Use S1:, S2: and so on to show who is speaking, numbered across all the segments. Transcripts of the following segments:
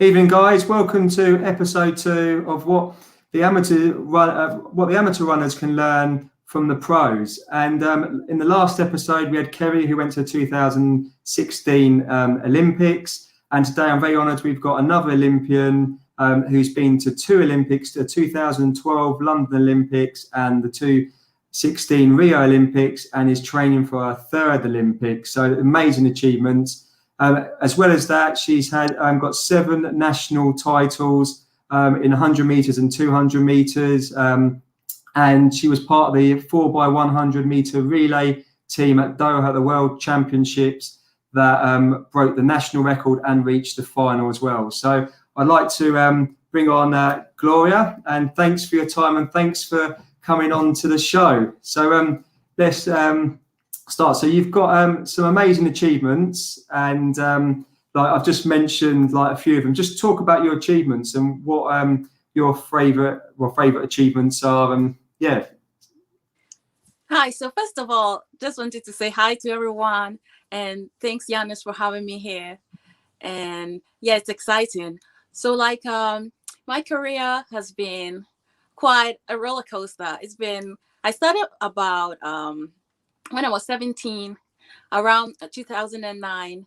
S1: Evening, guys. Welcome to episode 2 of what the amateur runners can learn from the pros. And in the last episode, we had Kerry, who went to the 2016 Olympics. And today, I'm very honoured we've got another Olympian who's been to 2 Olympics, the 2012 London Olympics and the 2016 Rio Olympics, and is training for her 3rd Olympics. So amazing achievements. As well as that, she's had got 7 national titles in 100 metres and 200 metres. And she was part of the 4x100 metre relay team at Doha at the World Championships that broke the national record and reached the final as well. So I'd like to bring on Gloria, and thanks for your time and thanks for coming on to the show. So let's start. So you've got some amazing achievements, and like I've just mentioned, like a few of them. Just talk about your achievements and what your favorite achievements are. And yeah.
S2: Hi. So first of all, just wanted to say hi to everyone, and thanks Yiannis for having me here. And yeah, it's exciting. So like my career has been quite a roller coaster. I started about when I was 17, around 2009,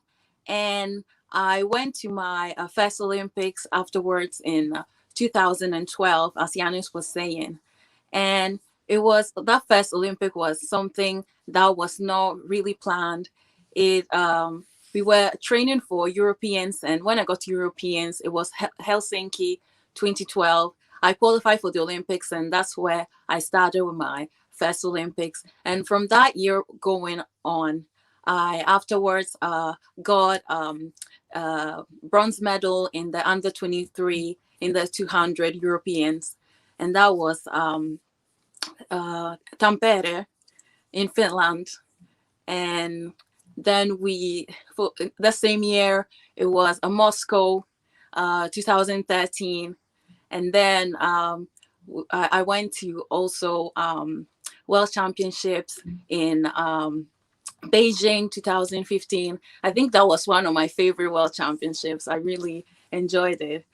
S2: and I went to my first Olympics afterwards in 2012, as Yiannis was saying. And that first Olympic was something that was not really planned. We were training for Europeans, and when I got to Europeans, it was Helsinki 2012. I qualified for the Olympics, and that's where I started with my first Olympics. And from that year going on, I afterwards got bronze medal in the under 23 in the 200 Europeans, and that was Tampere in Finland. And then for the same year, it was Moscow 2013, and then I went to also World Championships in Beijing 2015. I think that was one of my favorite World Championships. I really enjoyed it,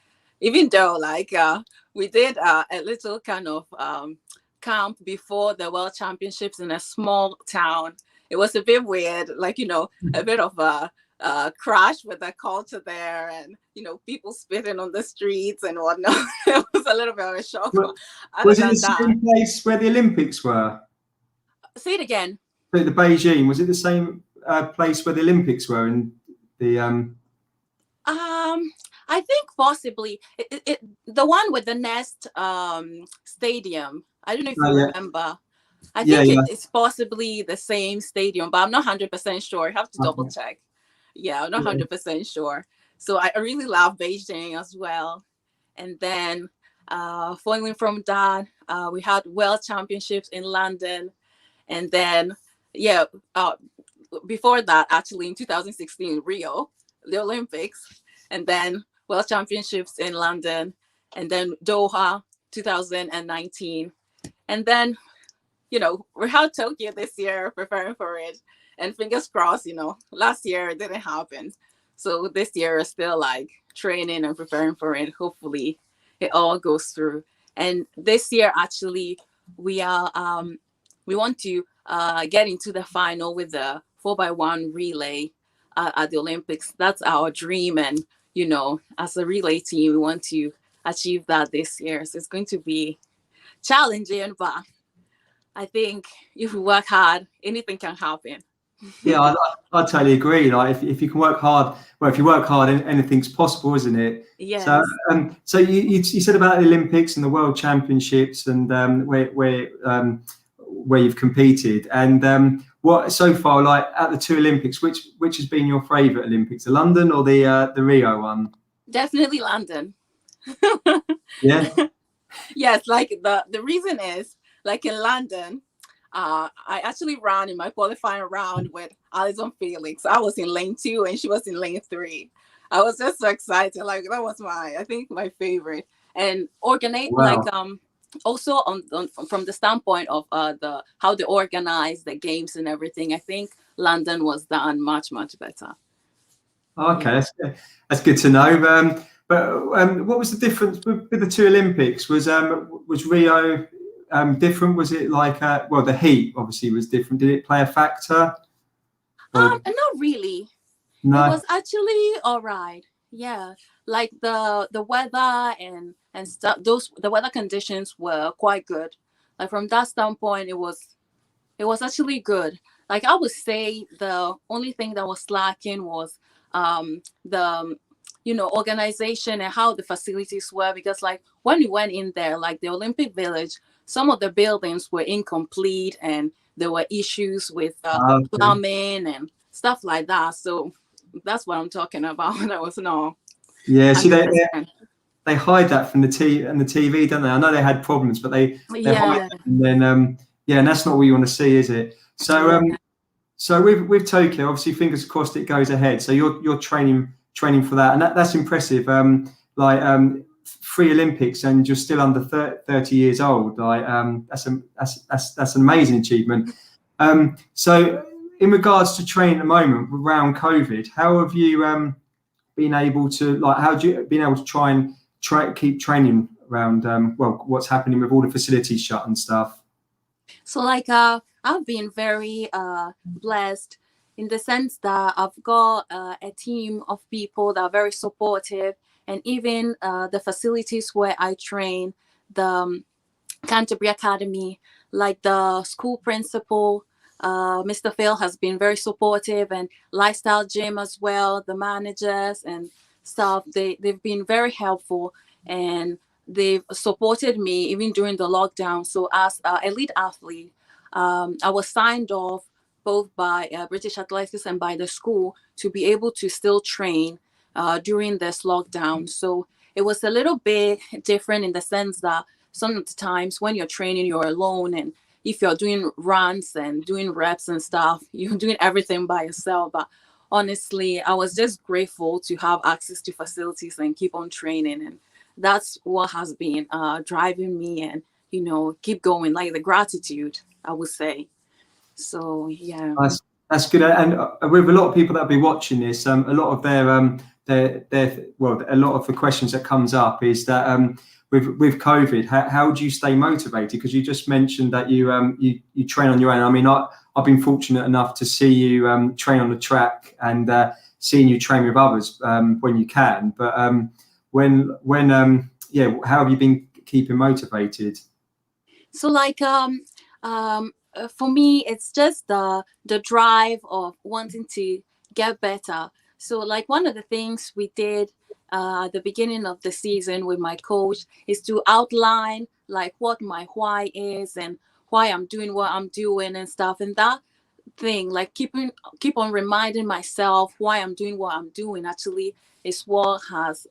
S2: even though we did a little kind of camp before the World Championships in a small town. It was a bit weird, a bit of a crash with the culture there, and people spitting on the streets and whatnot. It was a little bit of a shock.
S1: Was it the same place where the Olympics were?
S2: Say it again.
S1: The Beijing, was it the same place where the Olympics were in the?
S2: I think possibly the one with the Nest stadium. I don't know if you remember. I think it's possibly the same stadium, but I'm not 100% sure. I have to double check. Yeah, I'm not 100% sure. So I really love Beijing as well. And then following from that, we had World Championships in London. And then, before that, actually in 2016, Rio, the Olympics. And then World Championships in London. And then Doha, 2019. And then, we had Tokyo this year, preparing for it. And fingers crossed, last year it didn't happen. So this year is still training and preparing for it. Hopefully it all goes through. And this year, actually, we want to get into the final with the 4x1 relay at the Olympics. That's our dream. And, as a relay team, we want to achieve that this year. So it's going to be challenging, but I think if we work hard, anything can happen.
S1: Yeah, I totally agree. Like if you can work hard, if you work hard, anything's possible, isn't it?
S2: Yes.
S1: So you said about the Olympics and the World Championships and where you've competed, and what so far, like at the 2 Olympics, which has been your favourite Olympics, the London or the Rio one?
S2: Definitely London.
S1: Yeah.
S2: Yes, the reason is in London. I actually ran in my qualifying round with Alison Felix. I was in lane 2 and she was in lane 3. I was just so excited. That was my favorite. And also from the standpoint of how they organize the games and everything, I think London was done much, much better.
S1: Okay, that's good to know. But what was the difference with the two Olympics? Was Rio different? Was it like well, the heat obviously was different. Did it play a factor?
S2: Not really.
S1: No.
S2: It was actually all right. Yeah, like the weather and stuff. The weather conditions were quite good. Like from that standpoint, it was actually good. Like I would say the only thing that was lacking was the organization and how the facilities were, because like when we went in there, like the Olympic Village, some of the buildings were incomplete and there were issues with plumbing and stuff like that. So that's what I'm talking about. That was no.
S1: Yeah, see, they hide that from the TV, don't they? I know they had problems, but they hide it. And then and that's not what you want to see, is it? So so with Tokyo, obviously, fingers crossed it goes ahead. So you're training for that, and that's impressive. 3 Olympics, and you're still under 30 years old. Like that's an amazing achievement. So in regards to training at the moment around COVID, how have you been able to try and keep training around what's happening with all the facilities shut and stuff?
S2: So like I've been very blessed in the sense that I've got a team of people that are very supportive, and even the facilities where I train, the Canterbury Academy, like the school principal, Mr. Phil, has been very supportive, and Lifestyle Gym as well, the managers and stuff, they've been very helpful, and they've supported me even during the lockdown. So as an elite athlete, I was signed off both by British Athletics and by the school to be able to still train during this lockdown. So it was a little bit different in the sense that some of the times when you're training, you're alone, and if you're doing runs and doing reps and stuff, you're doing everything by yourself. But honestly, I was just grateful to have access to facilities and keep on training, and that's what has been driving me, and keep going, like the gratitude, I would say. So yeah,
S1: that's good. And with a lot of people that'll be watching this, a lot of a lot of the questions that comes up is that with COVID, how do you stay motivated? Because you just mentioned that you train on your own. I mean, I've been fortunate enough to see you train on the track and seeing you train with others when you can. But how have you been keeping motivated?
S2: So like for me, it's just the drive of wanting to get better. So like one of the things we did at the beginning of the season with my coach is to outline like what my why is and why I'm doing what I'm doing and stuff. And that thing, like keep on reminding myself why I'm doing what I'm doing, actually is what has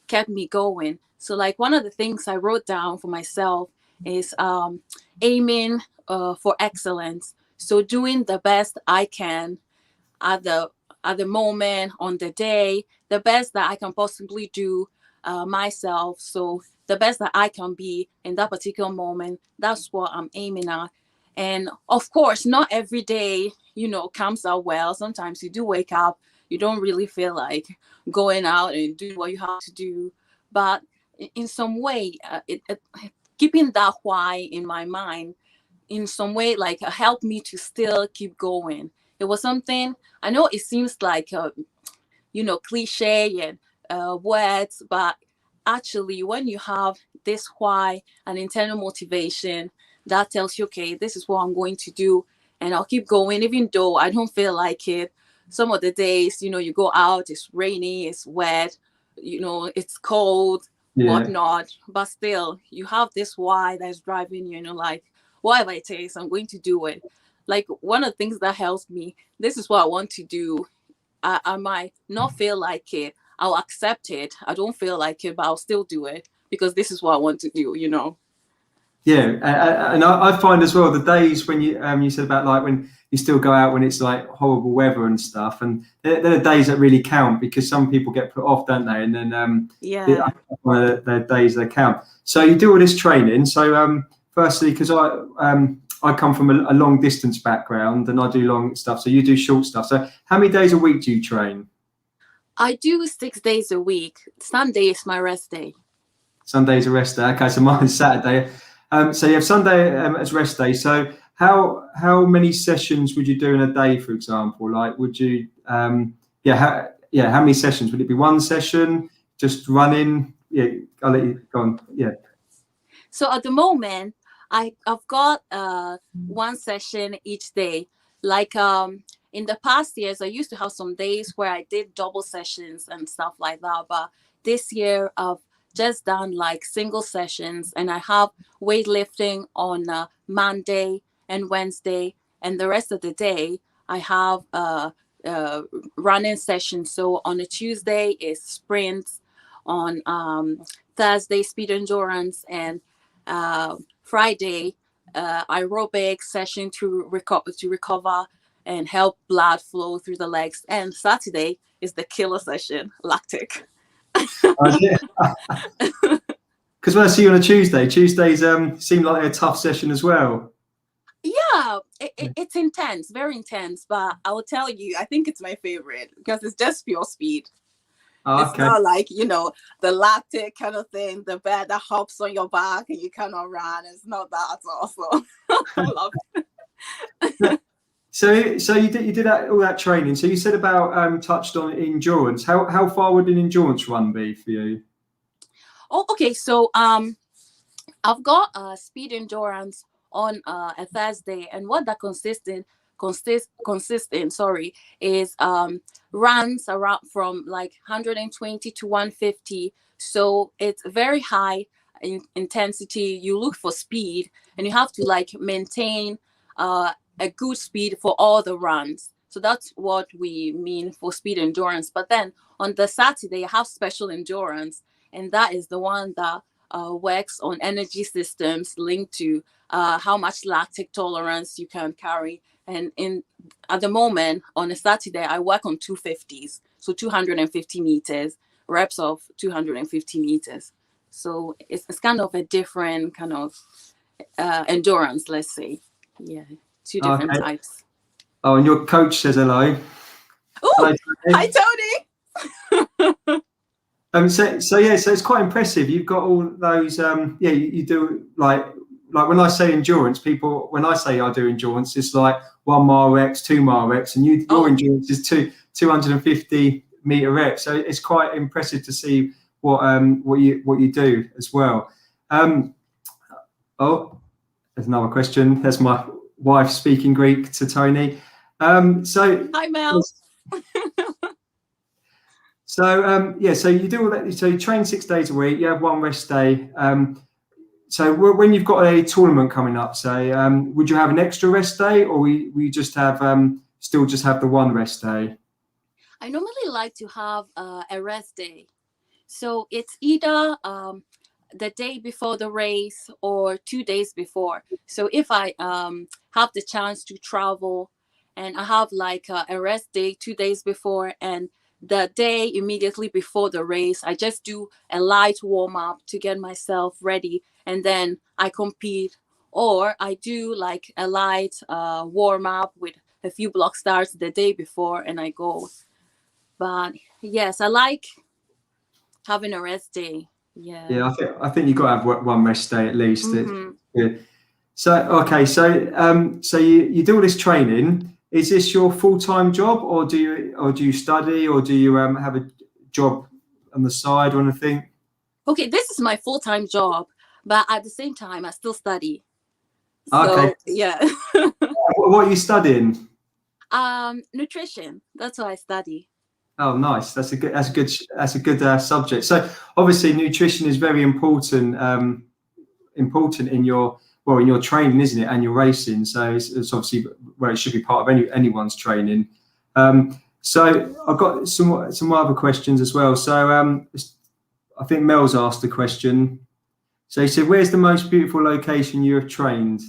S2: kept me going. So like one of the things I wrote down for myself is aiming for excellence. So doing the best I can at the moment, on the day, the best that I can possibly do myself. So the best that I can be in that particular moment, that's what I'm aiming at. And of course, not every day, comes out well. Sometimes you do wake up, you don't really feel like going out and doing what you have to do. But in some way, keeping that why in my mind, in some way, like helped me to still keep going. It was something, I know it seems like, cliche and words, but actually when you have this why and internal motivation, that tells you, okay, this is what I'm going to do, and I'll keep going, even though I don't feel like it. Some of the days, you go out, it's rainy, it's wet, it's cold, whatnot, but still you have this why that's driving you, like whatever it takes, I'm going to do it. Like one of the things that helps me, this is what I want to do. I might not feel like it, I'll accept it. I don't feel like it, but I'll still do it because this is what I want to do,
S1: Yeah, and I find as well the days when you said about like when you still go out when it's like horrible weather and stuff, and they're the days that really count, because some people get put off, don't they? And then one of the days that count. So you do all this training. So firstly, because I come from a long distance background and I do long stuff, so you do short stuff. So how many days a week do you train?
S2: I do 6 days a week. Sunday is my rest day.
S1: Sunday's a rest day. Okay, so mine's Saturday. So you have Sunday as rest day. So how many sessions would you do in a day, for example? Like, would you how many sessions would it be? One session, just running? Yeah, I'll let you go on. Yeah.
S2: So at the moment, I've got one session each day. Like in the past years, I used to have some days where I did double sessions and stuff like that. But this year, I've just done like single sessions, and I have weightlifting on Monday and Wednesday, and the rest of the day I have running sessions. So on a Tuesday is sprints, on Thursday speed endurance, and Friday aerobic session to recover and help blood flow through the legs. And Saturday is the killer session, lactic.
S1: Oh, yeah. Because when I see you on a Tuesdays seem like a tough session as well.
S2: Yeah, it's intense, very intense. But I will tell you, I think it's my favorite because it's just pure speed.
S1: Oh,
S2: it's not like, the lactic kind of thing, the bed that hops on your back and you cannot run. It's not that at all. So I love it.
S1: So you did all that training. So you said about touched on endurance. How far would an endurance run be for you?
S2: Oh, okay. So I've got speed endurance on a Thursday, and what that consists in, is runs around from like 120 to 150. So it's very high in intensity. You look for speed, and you have to like maintain a good speed for all the runs. So that's what we mean for speed endurance. But then on the Saturday, I have special endurance, and that is the one that works on energy systems linked to how much lactic tolerance you can carry. And at the moment on a Saturday, I work on 250s, so 250 meters, reps of 250 meters. So it's kind of a different kind of endurance, let's say. Yeah, two different types.
S1: Oh, and your coach says hello.
S2: Oh, hi, Tony.
S1: So it's quite impressive. You've got all those. You do like when I say endurance, people, when I say I do endurance, it's like 1 mile reps, 2 mile reps, and your endurance is 250 meter reps. So it's quite impressive to see what you do as well. There's another question. There's my wife speaking Greek to Tony.
S2: Hi, Mel.
S1: So you do all that. So you train 6 days a week. You have one rest day. So when you've got a tournament coming up, say, would you have an extra rest day, or we just have still just have the one rest day?
S2: I normally like to have a rest day. So it's either the day before the race or 2 days before. So if I have the chance to travel and I have like a rest day 2 days before, and the day immediately before the race, I just do a light warm up to get myself ready, and then I compete. Or I do like a light warm up with a few block starts the day before, and I go. But yes, I like having a rest day. Yeah,
S1: I think you've got to have one rest day at least.
S2: Mm-hmm.
S1: Yeah. So you do all this training. Is this your full-time job, or do you study, or do you have a job on the side or anything?
S2: Okay, this is my full-time job, but at the same time I still study.
S1: Okay.
S2: So, yeah.
S1: What are you studying?
S2: Nutrition. That's what I study.
S1: Oh, nice. That's a good subject. So obviously, nutrition is very important. Important in your training, isn't it, and your racing? So it's obviously where it should be part of anyone's training. So I've got some other questions as well. So I think Mel's asked a question. So he said, "Where's the most beautiful location you have trained?"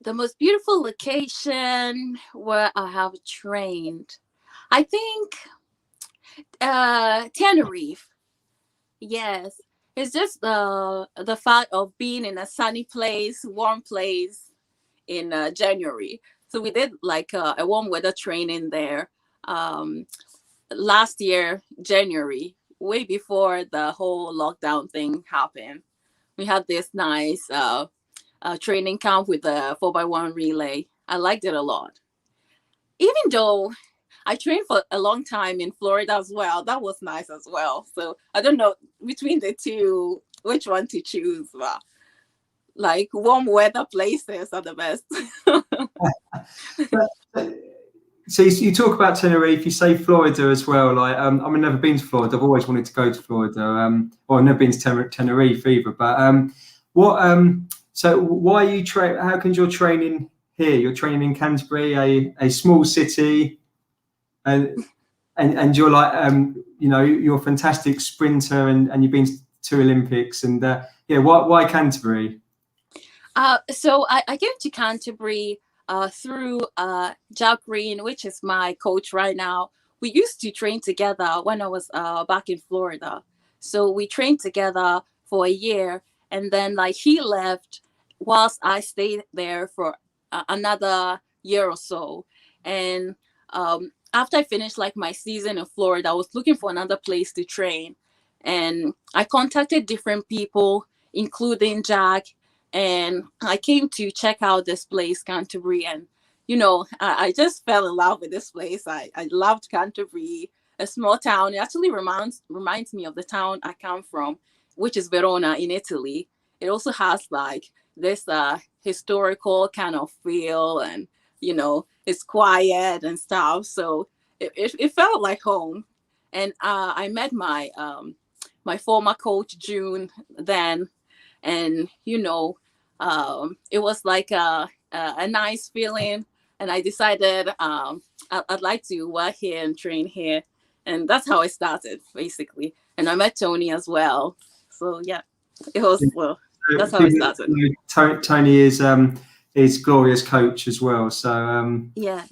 S2: The most beautiful location where I have trained, I think Tenerife. Yes, it's just the fact of being in a sunny place, warm place in January. So we did like a warm weather training there. last year, January, way before the whole lockdown thing happened. We had this nice training camp with the 4x1 relay. I liked it a lot. Even though I trained for a long time in Florida as well, that was nice as well. So I don't know between the two which one to choose, but like warm weather places are the best.
S1: So you talk about Tenerife, you say Florida as well. Like, I mean, I've never been to Florida. I've always wanted to go to Florida. Well, I've never been to Tenerife either. But so why are you how can you're training here? You're training in Canterbury, a small city, and you're like, you're a fantastic sprinter, and you've been to Olympics, and why Canterbury?
S2: So I came to Canterbury through Jack Green, which is my coach right now. We used to train together when I was back in Florida. So we trained together for a year, and then like he left whilst I stayed there for another year or so. And after I finished like my season in Florida, I was looking for another place to train, and I contacted different people, including Jack. And I came to check out this place, Canterbury, and I just fell in love with this place. I loved Canterbury, a small town. It actually reminds me of the town I come from, which is Verona in Italy. It also has like this historical kind of feel, and it's quiet and stuff. So it felt like home. And I met my my former coach June then. And it was like a nice feeling, and I decided I'd like to work here and train here, and that's how I started basically. And I met Tony as well, so yeah, it was that's how I started.
S1: Tony is Gloria's coach as well, so
S2: yeah,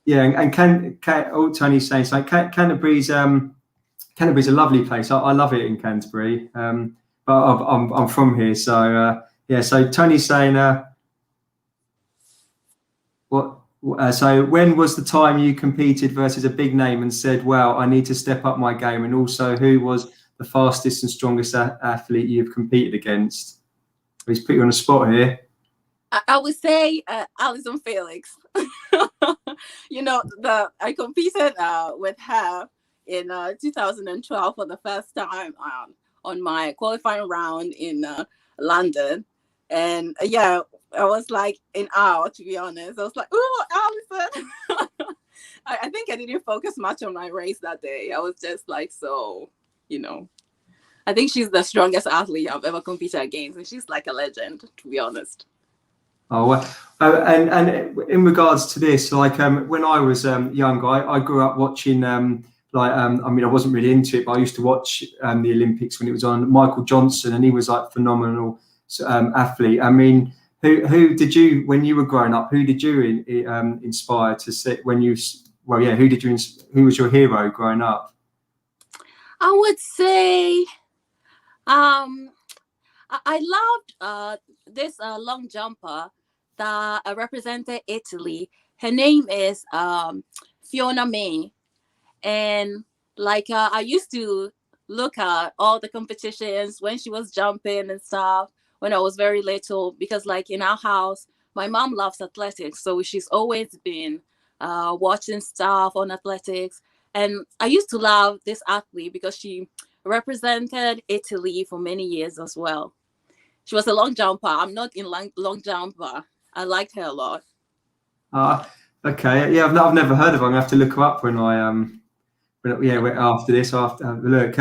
S1: and Tony's saying so. Canterbury's a lovely place. I love it in Canterbury. But I'm from here, so So Tony's saying, so when was the time you competed versus a big name and said, "Wow, I need to step up my game"? And also, who was the fastest and strongest athlete you've competed against? He's put you on the spot here.
S2: I would say Alison Felix. I competed with her in 2012 for the first time. On my qualifying round in London. And I was like in awe, to be honest. I was like, "Oh, Alison." I think I didn't focus much on my race that day. I was just like, I think she's the strongest athlete I've ever competed against. And she's like a legend, to be honest.
S1: Oh, well, and in regards to this, like when I was younger, I grew up watching I wasn't really into it, but I used to watch the Olympics when it was on. Michael Johnson, and he was like phenomenal athlete. I mean, who did you, when you were growing up, who did you inspire to sit when you? Well, yeah, who was your hero growing up?
S2: I would say, I loved this long jumper that represented Italy. Her name is Fiona May. And I used to look at all the competitions when she was jumping and stuff when I was very little, because like in our house, my mom loves athletics. So she's always been watching stuff on athletics. And I used to love this athlete because she represented Italy for many years as well. She was a long jumper. I'm not in long jumper. I liked her a lot.
S1: Okay. Yeah, I've never heard of her. I'm gonna have to look her up when I after this, after have a look.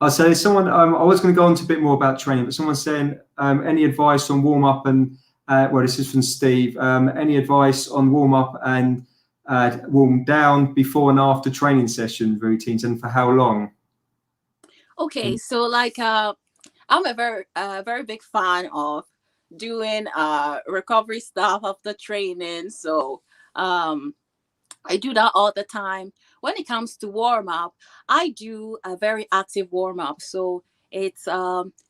S1: I'll say someone. I was going to go on to a bit more about training, but someone's saying any advice on warm up and this is from Steve. Any advice on warm up and warm down before and after training session routines, and for how long?
S2: Okay, so I'm a very big fan of doing recovery stuff after training. So I do that all the time. When it comes to warm up, I do a very active warm up. So it's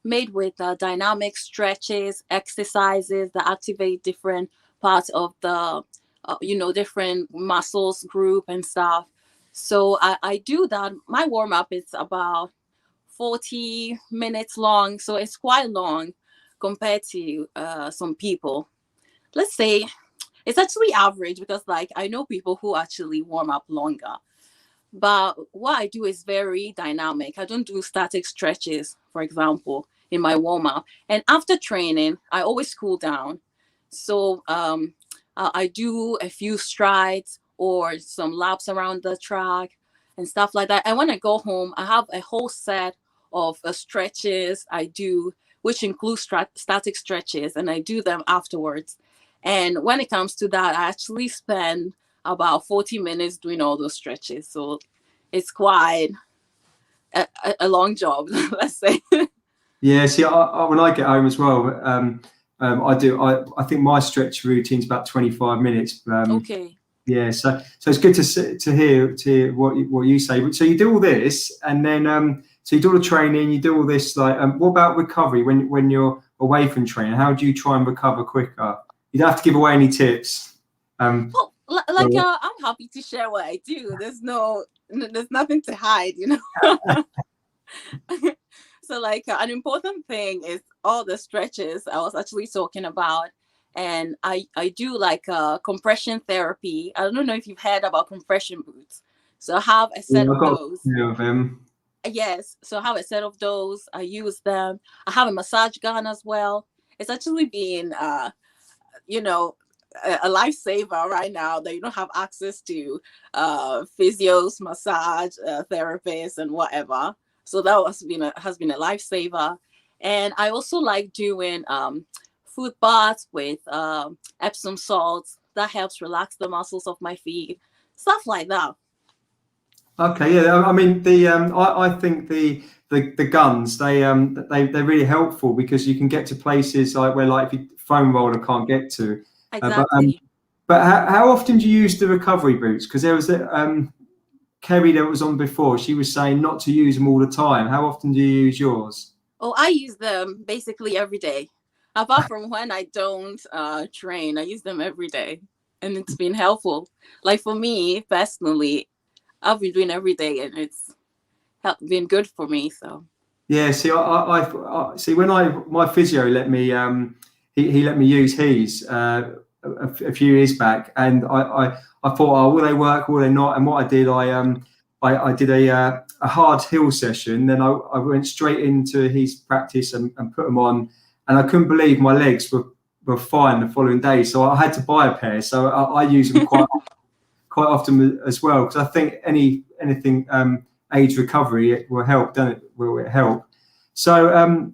S2: made with dynamic stretches, exercises that activate different parts of the, different muscles group and stuff. So I do that. My warm up is about 40 minutes long, so it's quite long compared to some people. Let's say it's actually average, because like I know people who actually warm up longer. But what I do is very dynamic. I don't do static stretches, for example, in my warm up. And after training, I always cool down. So I do a few strides or some laps around the track and stuff like that. And when I go home, I have a whole set of stretches I do, which include static stretches, and I do them afterwards. And when it comes to that, I actually spend about 40 minutes doing all those stretches. So it's quite a long job, let's say.
S1: Yeah, see, when I get home as well, I think my stretch routine is about 25 minutes.
S2: Okay.
S1: Yeah, so it's good to hear what you say. So you do all this, and then so you do all the training, you do all this. Like, what about recovery when you're away from training? How do you try and recover quicker? You don't have to give away any tips.
S2: Well, I'm happy to share what I do. There's nothing to hide, you know. So like an important thing is all the stretches I was actually talking about. And I do like compression therapy. I don't know if you've heard about compression boots. So I have a set of those.
S1: Of them.
S2: Yes. So I have a set of those. I use them. I have a massage gun as well. It's actually been, you know, a lifesaver right now that you don't have access to physios, massage therapists, and whatever. So that has been a lifesaver. And I also like doing foot baths with Epsom salts. That helps relax the muscles of my feet, stuff like that.
S1: Okay, yeah. I mean, I think the guns they're really helpful, because you can get to places like where like if you foam roller can't get to.
S2: Exactly.
S1: But how often do you use the recovery boots? Because there was Kerry that was on before. She was saying not to use them all the time. How often do you use yours?
S2: Oh, I use them basically every day. Apart from when I don't train, I use them every day, and it's been helpful. Like for me personally, I've been doing every day, and it's been good for me. So
S1: yeah, see, I see when my physio let me he let me use his a few years back, and I thought, oh, will they work, will they not? And what I did, I did a hard hill session, then I went straight into his practice and put them on, and I couldn't believe my legs were fine the following day. So I had to buy a pair. So I use them quite often as well, because I think anything age recovery, it will help, don't it? Will it help? So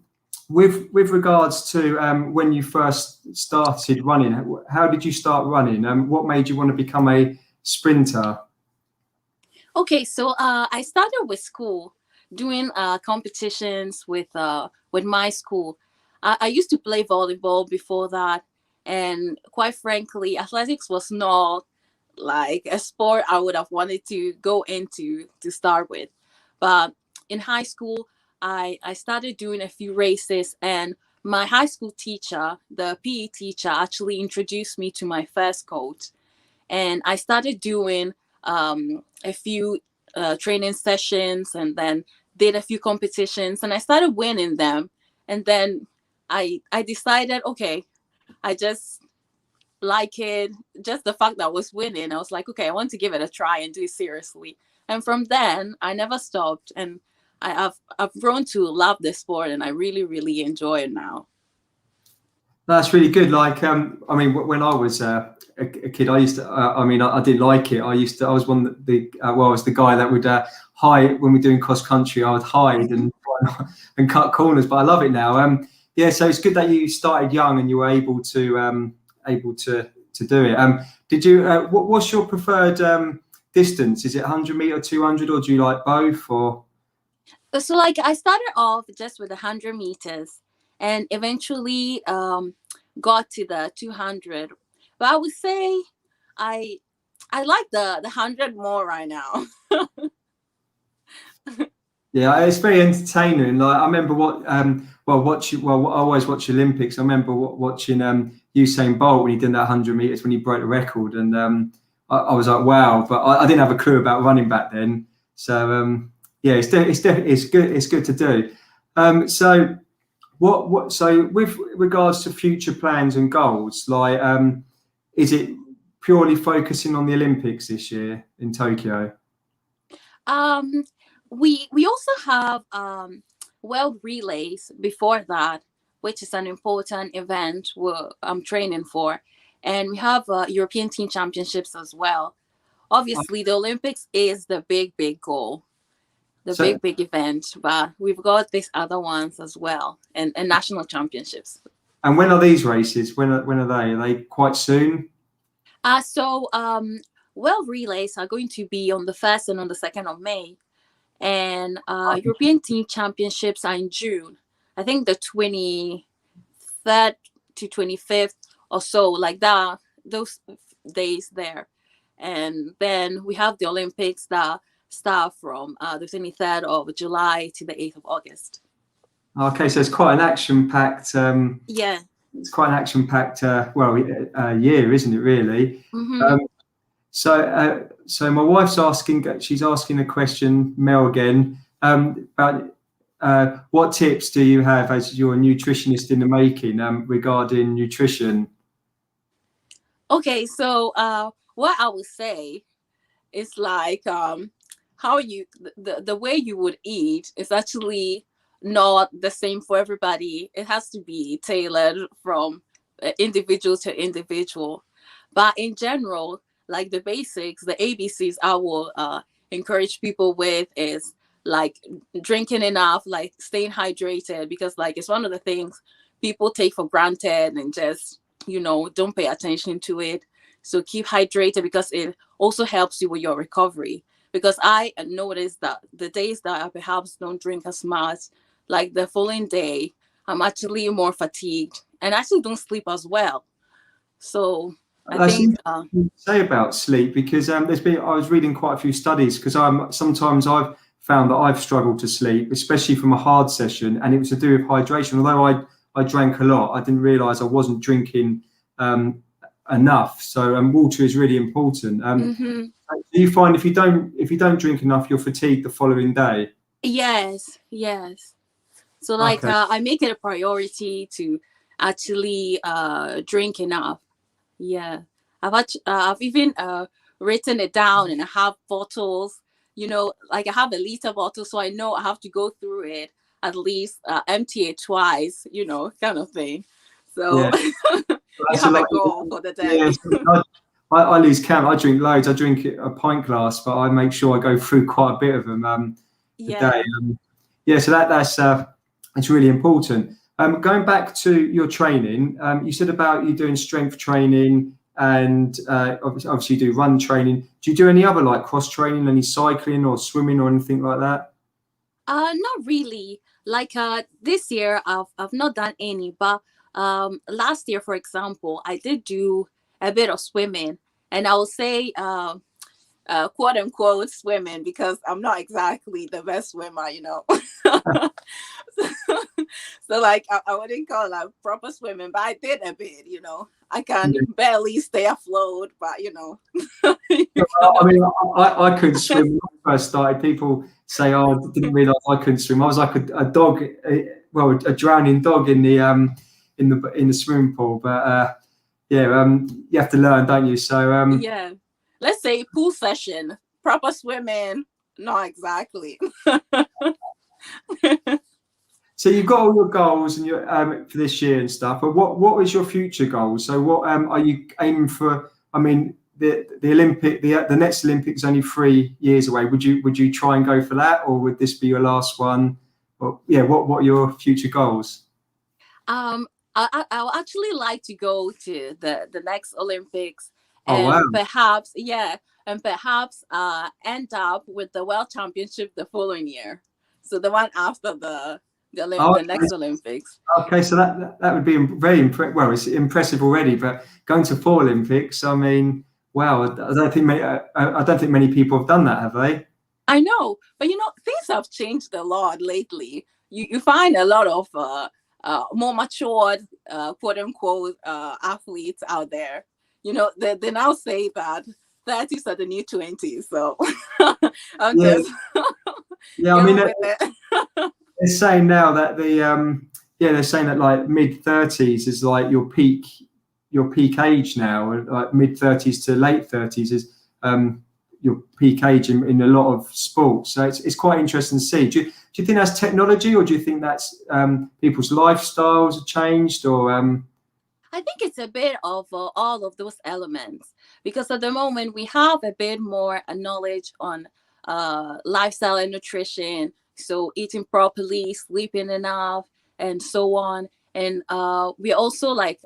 S1: with regards to when you first started running, how did you start running? What made you want to become a sprinter?
S2: Okay, so I started with school, doing competitions with my school. I used to play volleyball before that, and quite frankly, athletics was not like a sport I would have wanted to go into to start with. But in high school, I started doing a few races, and my high school teacher, the PE teacher, actually introduced me to my first coach. And I started doing a few training sessions, and then did a few competitions, and I started winning them. And then I decided, okay, I just like it, just the fact that I was winning. I was like, okay, I want to give it a try and do it seriously. And from then, I never stopped, and I've grown to love this sport, and I really, really enjoy it now.
S1: That's really good. Like, I mean, when I was a kid, I used to. I didn't like it. I was one of I was the guy that would hide when we're doing cross country. I would hide and cut corners. But I love it now. Yeah. So it's good that you started young and you were able to do it. Did you? What's your preferred distance? Is it 100 meter, 200, or do you like both? Or
S2: so, like, I started off just with 100 meters, and eventually got to the 200. But I would say I like the 100 more right now.
S1: yeah, it's very entertaining. Like I remember I always watch Olympics. I remember watching Usain Bolt when he did that 100 meters when he broke the record, and I was like, wow, but I didn't have a clue about running back then. So yeah, it's good. It's good to do. So so with regards to future plans and goals, like is it purely focusing on the Olympics this year in Tokyo?
S2: We also have world relays before that, which is an important event I'm training for, and we have European team championships as well. Obviously, the Olympics is the big goal, the big event, but we've got these other ones as well, and national championships.
S1: And when are these races? When are they? Are they quite soon?
S2: So world relays are going to be on the 1st and on the 2nd of May. And European team championships are in June. I think the 23rd to 25th or so, like that, those days there. And then we have the Olympics that start from the 23rd of July to the 8th of August.
S1: Okay, so it's quite an action-packed.
S2: Yeah.
S1: It's quite an action-packed, year, isn't it? Really.
S2: Mm-hmm.
S1: So my wife's asking. She's asking a question, Mel again, about what tips do you have as you're a nutritionist in the making regarding nutrition?
S2: Okay, so what I would say is like how the way you would eat is actually not the same for everybody. It has to be tailored from individual to individual. But in general, like the basics, the ABCs I will encourage people with is like drinking enough, like staying hydrated, because like it's one of the things people take for granted and just, don't pay attention to it. So keep hydrated because it also helps you with your recovery. Because I noticed that the days that I perhaps don't drink as much, like the following day, I'm actually more fatigued and actually don't sleep as well. So I think
S1: say about sleep, because I was reading quite a few studies, because sometimes I've found that I've struggled to sleep, especially from a hard session, and it was to do with hydration. Although I drank a lot, I didn't realize I wasn't drinking enough. So water is really important.
S2: mm-hmm.
S1: Do you find if you don't drink enough, you're fatigued the following day?
S2: Yes. So like
S1: Okay.
S2: I make it a priority to actually drink enough. Yeah, I've even written it down, and I have bottles. Like I have a liter bottle, so I know I have to go through it at least, empty it twice. Kind of thing. So
S1: Yeah.
S2: you have a goal for the day.
S1: Yeah, I lose count. I drink loads. I drink a pint glass, but I make sure I go through quite a bit of them a day. So that's it's really important. Going back to your training, you said about you doing strength training and obviously you do run training. Do you do any other like cross training, any cycling or swimming or anything like that?
S2: Not really. Like this year, I've not done any, but last year, for example, I did do a bit of swimming, and I will say quote unquote swimming, because I'm not exactly the best swimmer, so like I wouldn't call it like proper swimming, but I did a bit. I can barely stay afloat, but
S1: I mean, I couldn't swim when I first started. People say, "Oh, I didn't realise I couldn't swim." I was like a dog, a drowning dog in the swimming pool. But you have to learn, don't you? So
S2: yeah, let's say pool session, proper swimming, not exactly.
S1: So you've got all your goals and your for this year and stuff. But what is your future goals? So what are you aiming for? I mean, the next Olympics only 3 years away. Would you try and go for that, or would this be your last one? Or what are your future goals?
S2: I would actually like to go to the next Olympics,
S1: and
S2: perhaps end up with the World Championship the following year. So the one after the next Olympics.
S1: Okay, so that would be very impressive. Well, it's impressive already, but going to 4 Olympics, I mean, wow! I don't think many people have done that, have they?
S2: I know, but things have changed a lot lately. You find a lot of more matured, quote unquote, athletes out there. They now say that 30s are the new 20s. So I'm
S1: Yeah,
S2: just
S1: yeah. I
S2: going
S1: mean,
S2: with it.
S1: they're saying now that they're saying that like mid-30s is like your peak age now, and like mid-30s to late-30s is your peak age in a lot of sports. So it's quite interesting to see. Do you think that's technology, or do you think that's people's lifestyles have changed, or
S2: I think it's a bit of all of those elements, because at the moment we have a bit more knowledge on lifestyle and nutrition. So eating properly, sleeping enough, and so on. And we're also like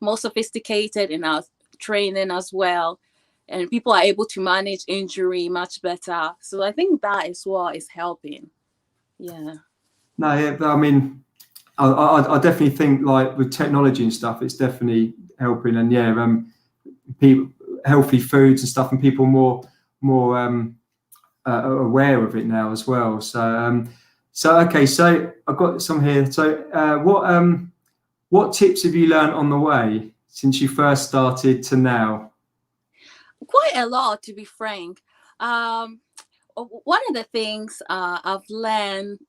S2: more sophisticated in our training as well. And people are able to manage injury much better. So I think that is what is helping. Yeah.
S1: no? Yeah, I mean, I definitely think like with technology and stuff, it's definitely helping, and yeah, people healthy foods and stuff, and people more aware of it now as well. So okay, so I've got some here. So what tips have you learned on the way since you first started to now?
S2: Quite a lot, to be frank. One of the things I've learned,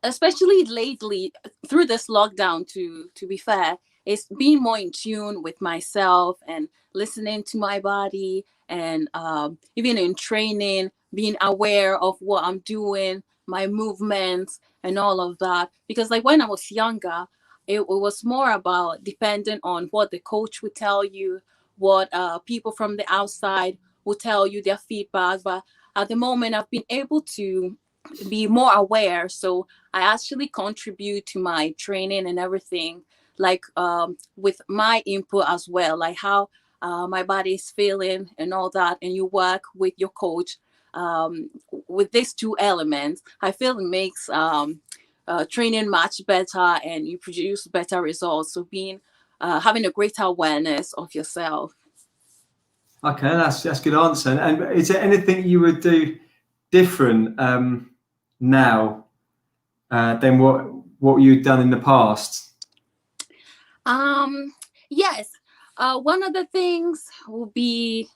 S2: especially lately through this lockdown, to be fair, is being more in tune with myself and listening to my body, and even in training, being aware of what I'm doing, my movements, and all of that. Because like when I was younger, it was more about depending on what the coach would tell you, what people from the outside would tell you, their feedback. But at the moment, I've been able to be more aware. So I actually contribute to my training and everything, like with my input as well, like how my body is feeling and all that. And you work with your coach with these two elements. I feel it makes training much better, and you produce better results. So being having a greater awareness of yourself.
S1: Okay, that's a good answer. And is there anything you would do different now than what you'd done in the past?
S2: Yes. One of the things would be,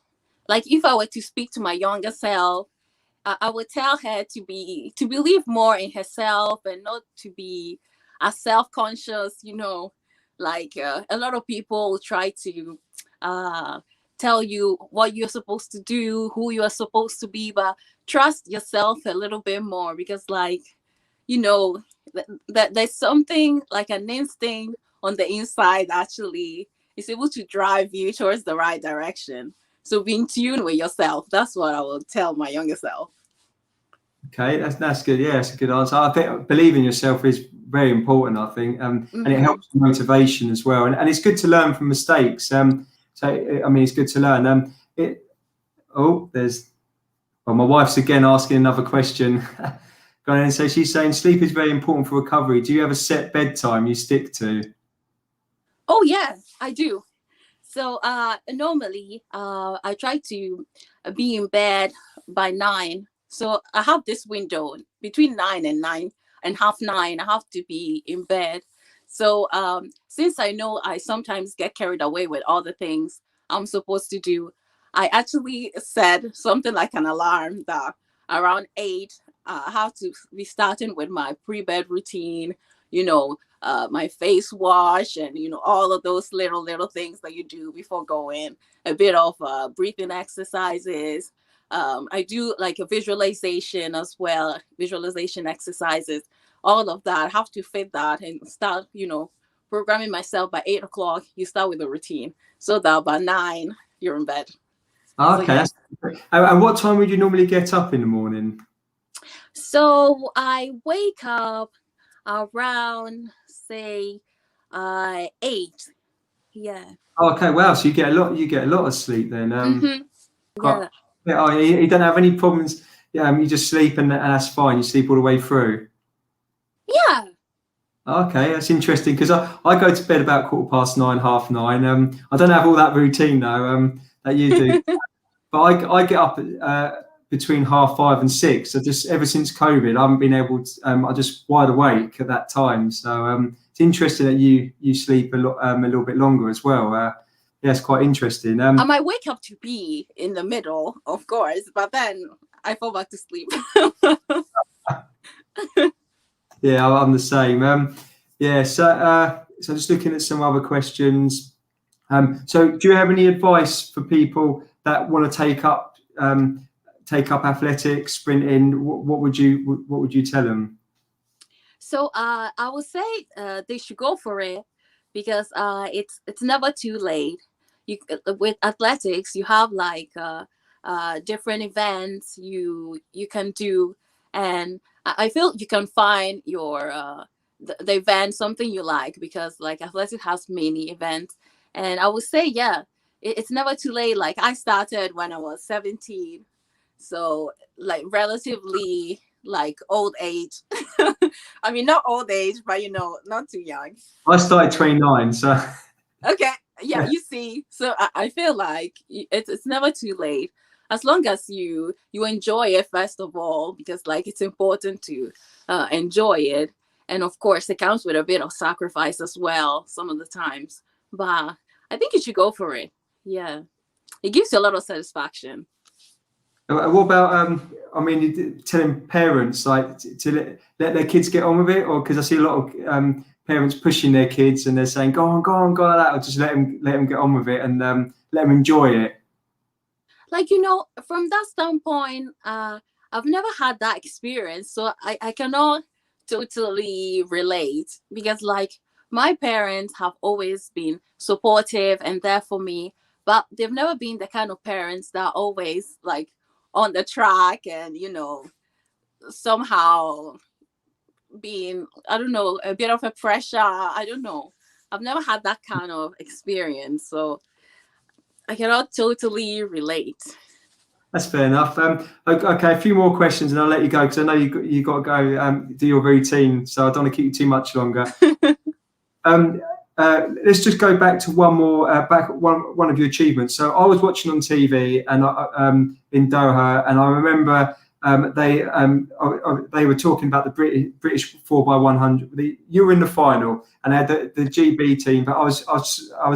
S2: like, if I were to speak to my younger self, I would tell her to believe more in herself and not to be as self-conscious. Like a lot of people try to tell you what you're supposed to do, who you are supposed to be, but trust yourself a little bit more, because like, that there's something like an instinct on the inside actually is able to drive you towards the right direction. So be in tune with yourself. That's what I will tell my younger self.
S1: Okay, that's good. Yeah, that's a good answer. I think believing yourself is very important, I think, and it helps with motivation as well. And it's good to learn from mistakes. So, I mean, it's good to learn. My wife's again asking another question. Go on, and so she's saying sleep is very important for recovery. Do you have a set bedtime you stick to?
S2: Oh, yeah, I do. So normally I try to be in bed by 9. So I have this window between 9 and 9 and half 9. I have to be in bed. So since I know I sometimes get carried away with all the things I'm supposed to do, I actually set something like an alarm that around 8, I have to be starting with my pre-bed routine, my face wash, and all of those little things that you do before going, a bit of breathing exercises. I do like a visualization as well, visualization exercises, all of that. I have to fit that and start programming myself. By 8 o'clock you start with a routine, so that by 9 you're in bed.
S1: Okay.
S2: So, yeah.
S1: And what time would you normally get up in the morning?
S2: So I wake up around, say, 8. Yeah.
S1: Okay, wow. So you get a lot of sleep then.
S2: Yeah.
S1: You don't have any problems. You just sleep and that's fine. You sleep all the way through.
S2: Yeah.
S1: Okay, that's interesting, because I go to bed about 9:15, 9:30. I don't have all that routine though that you do, but I get up between 5:30 and 6. So just ever since COVID, I haven't been able to. I just wide awake at that time. So it's interesting that you sleep a little bit longer as well. it's quite interesting.
S2: I might wake up to pee in the middle, of course, but then I fall back to sleep.
S1: Yeah, I'm the same. So just looking at some other questions. So do you have any advice for people that want to take up athletics, sprinting? What would you tell them?
S2: So I would say they should go for it, because it's never too late. You with athletics, you have like different events you can do, and I feel you can find your the event something you like, because like athletics has many events, and I would say it's never too late. Like I started when I was 17, so like relatively like old age. I mean, not old age, but not too young.
S1: I started 29, so
S2: Okay, yeah, you see, so I feel like it's never too late, as long as you enjoy it first of all, because like it's important to enjoy it, and of course it comes with a bit of sacrifice as well some of the times, but I think you should go for it. Yeah, it gives you a lot of satisfaction.
S1: What about telling parents like to let their kids get on with it, or because I see a lot of parents pushing their kids and they're saying go on, like, or just let them get on with it and let them enjoy it.
S2: Like from that standpoint, I've never had that experience, so I cannot totally relate, because like my parents have always been supportive and there for me, but they've never been the kind of parents that are always like on the track and somehow being, I don't know, a bit of a pressure. I don't know, I've never had that kind of experience, so I cannot totally relate.
S1: That's fair enough. Okay, a few more questions and I'll let you go, because I know you got to go do your routine, so I don't want to keep you too much longer. Let's just go back to one of your achievements. So I was watching on TV and in Doha, and I remember they were talking about the British 4x100. You were in the final, and they had the GB team. But I was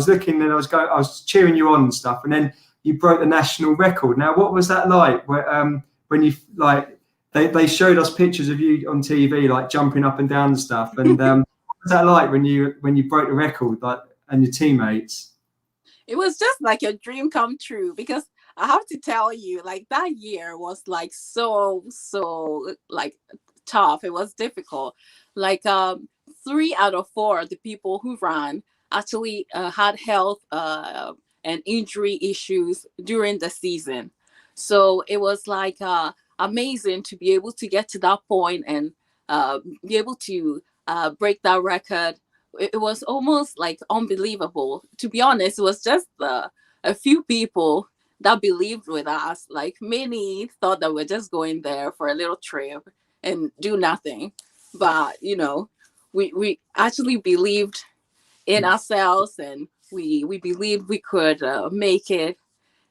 S1: looking and I was cheering you on and stuff, and then you broke the national record. Now, what was that like? When you like they showed us pictures of you on TV, like jumping up and down and stuff, and what was that like when you broke the record, like, and your teammates?
S2: It was just like a dream come true, because I have to tell you, like that year was like so like tough. It was difficult. Like 3 out of 4 of the people who ran actually had health and injury issues during the season. So it was like amazing to be able to get to that point and be able to break that record. It was almost like unbelievable. To be honest, it was just a few people that believed with us. Like many thought that we're just going there for a little trip and do nothing. But, we actually believed in ourselves, and we believed we could make it.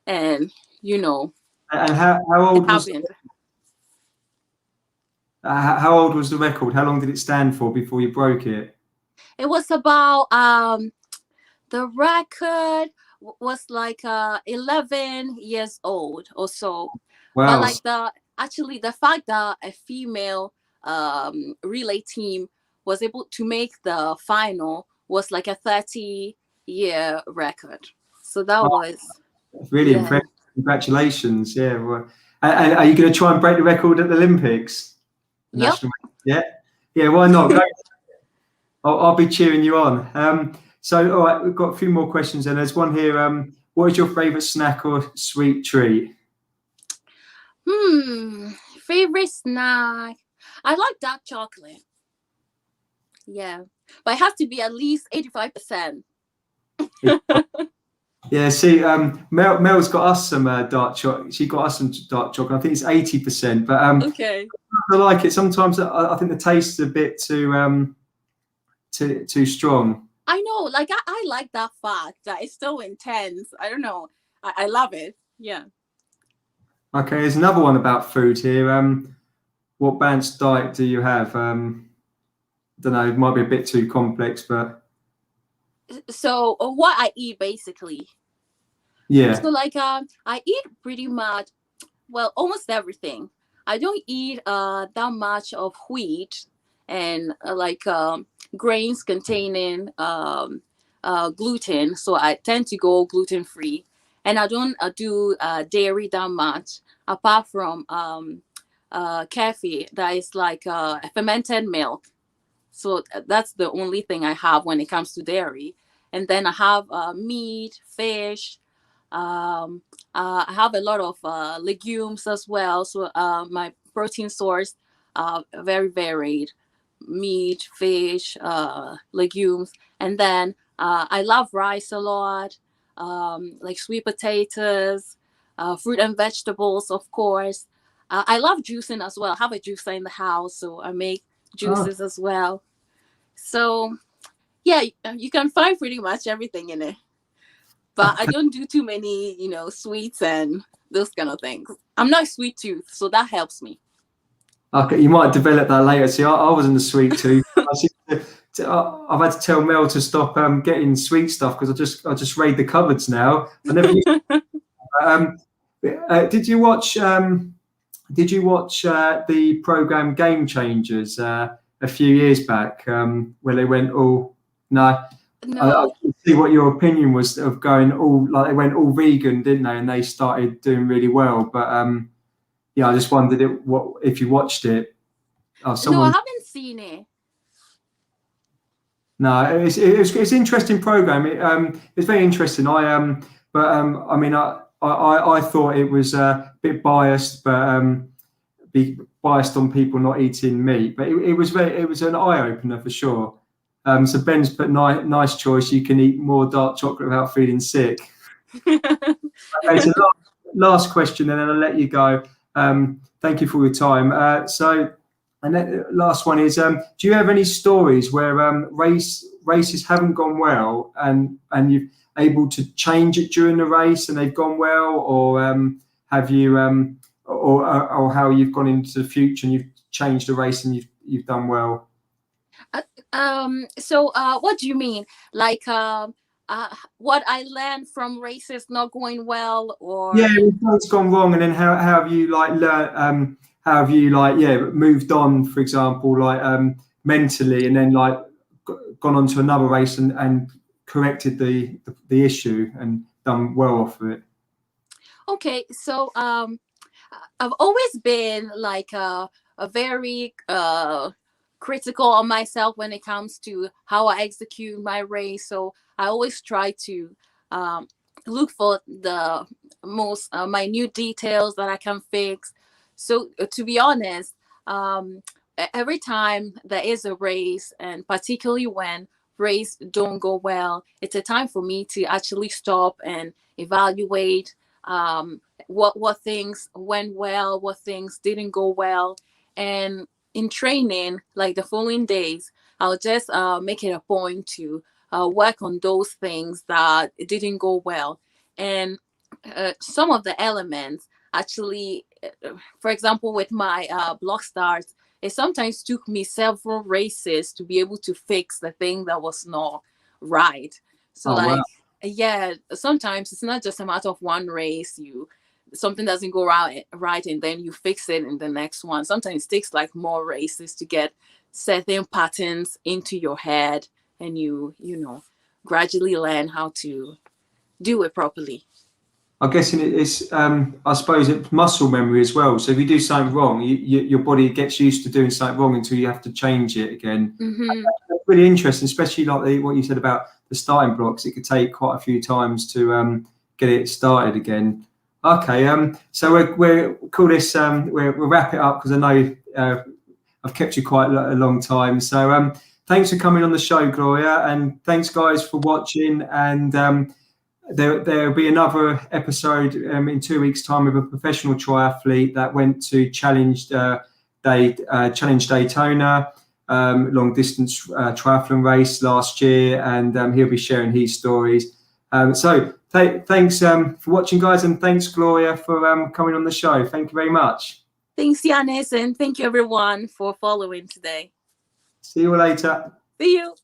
S2: And,
S1: And how old
S2: it
S1: was
S2: happened.
S1: How old was the record? How long did it stand for before you broke it?
S2: It was about the record was like 11 years old or so.
S1: Wow.
S2: But like the fact that a female relay team was able to make the final was like a 30-year record. So that was
S1: really impressive. Congratulations. Yeah. Well, and are you going to try and break the record at the Olympics?
S2: Yep.
S1: Yeah. Why not? I'll be cheering you on. So, all right, we've got a few more questions, and there's one here. What is your favourite snack or sweet treat?
S2: Favorite snack? I like dark chocolate. Yeah, but it has to be at least 85%.
S1: Yeah, see, Mel's got us some dark chocolate. She got us some dark chocolate. I think it's 80%, but
S2: okay.
S1: I like it. Sometimes I think the taste is a bit too strong.
S2: I know, like I like that fact that it's so intense. I don't know. I love it. Yeah.
S1: Okay, there's another one about food here. What balanced diet do you have? I don't know, it might be a bit too complex, but
S2: so what I eat basically.
S1: Yeah.
S2: So like I eat pretty much, well, almost everything. I don't eat that much of wheat and grains containing gluten. So I tend to go gluten free, and I don't do dairy that much, apart from coffee that is like fermented milk. So that's the only thing I have when it comes to dairy. And then I have meat, fish. I have a lot of legumes as well. So my protein source very varied: meat, fish, legumes. And then I love rice a lot, like sweet potatoes, fruit and vegetables, of course. I love juicing as well. I have a juicer in the house, so I make juices as well. So yeah, you can find pretty much everything in it. But I don't do too many, sweets and those kind of things. I'm not a sweet tooth, so that helps me.
S1: Okay, you might develop that later. See, I wasn't a sweet tooth. I've had to tell Mel to stop getting sweet stuff because I just raid the cupboards now. I never used did you watch the program Game Changers a few years back where they went all no? I can see what your opinion was of going all like they went all vegan, didn't they? And they started doing really well. But yeah, I just wondered if you watched it.
S2: No, I haven't seen it.
S1: No, it's an interesting program. It's very interesting. I mean, I thought it was a bit biased, but be biased on people not eating meat. But it was an eye opener for sure. So Ben's put nice choice. You can eat more dark chocolate without feeling sick. Okay, so last question, and then I'll let you go. Thank you for your time. And then last one is: do you have any stories where races haven't gone well, and you're able to change it during the race, and they've gone well, or have you, or how you've gone into the future and you've changed the race and you've done well?
S2: So what do you mean? Like what I learned from races not going well, or
S1: yeah, what's gone wrong, and then how have you like learned? How have you moved on, for example, mentally, and then gone on to another race and corrected the issue and done well off of it?
S2: Okay, so I've always been like a very critical on myself when it comes to how I execute my race. So I always try to look for the most minute details that I can fix. So to be honest, every time there is a race, and particularly when race don't go well, it's a time for me to actually stop and evaluate what things went well, what things didn't go well. And in training, like the following days, I'll just make it a point to work on those things that didn't go well. And some of the elements actually, for example, with my block starts, it sometimes took me several races to be able to fix the thing that was not right. So wow. Yeah, sometimes it's not just a matter of one race. Something doesn't go right, and then you fix it in the next one. Sometimes it takes like more races to get certain patterns into your head, and you gradually learn how to do it properly.
S1: I'm guessing it's I suppose it's muscle memory as well. So if you do something wrong, your body gets used to doing something wrong until you have to change it again.
S2: Mm-hmm.
S1: That's really interesting, especially like what you said about the starting blocks. It could take quite a few times to get it started again. Okay, so we'll call this. We'll wrap it up because I know I've kept you quite a long time. So thanks for coming on the show, Gloria, and thanks guys for watching. And there'll be another episode in 2 weeks' time with a professional triathlete that went to Challenge Daytona, long distance triathlon race last year, and he'll be sharing his stories. So thanks for watching, guys, and thanks, Gloria, for coming on the show. Thank you very much.
S2: Thanks, Yiannis, and thank you everyone for following today.
S1: See you later.
S2: See you.